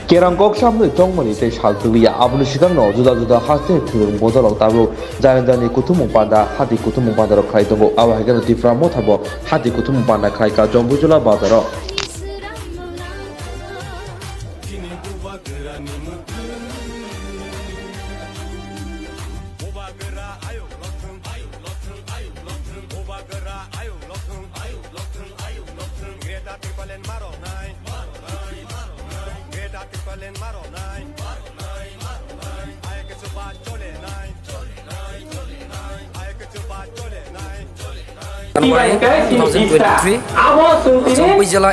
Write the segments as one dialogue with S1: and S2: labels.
S1: Kerangkok samno tongmani te saltulia abnu sikangno juda haste thurung bodolok tabu janandani kutumung panda hati kutumung panda ro khai tongo awa hagano tiframo thabo hati kutumung panda khai ka jombujula badaro
S2: जम्पैजला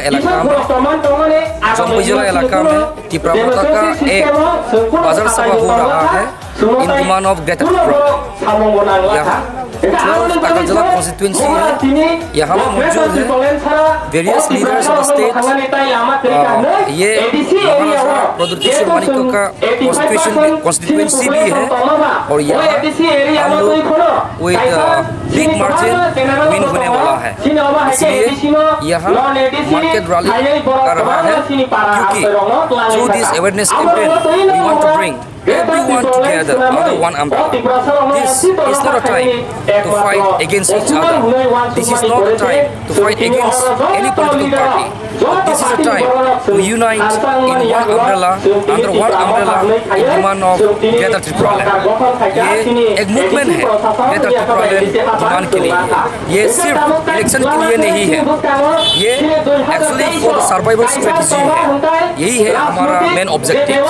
S2: इलाका में तिप्रामता का एक बाजार सभा हो रहा है in demand of greater यहाँ 12 ताकतजला कॉन्स्टिट्यूएंसी है यहाँ पर मौजूद है वेरियस लीडर्स ऑफ स्टेट ये महाराजा प्रदुर्तिश्वर मानिको का कॉन्स्टिट्यूएंसी भी है और यहाँ हम लोग विद बिग मार्जिन विन होने वाला है इसलिए यहाँ मार्केट रैली कर रहा है क्योंकि through this awareness campaign we want to bring everyone together under one umbrella. This is not a time to fight against each other. This is not a time to fight against any political party. But this is a time to unite in one umbrella, under one umbrella, in demand of Greater Tripura. ये एक movement है Greater Tripura demand के लिए. ये सिर्फ election के लिए नहीं है. ये एक्चुअली फॉर सर्वाइवल स्ट्रेटजी है. यही है हमारा मेन ऑब्जेक्टिव.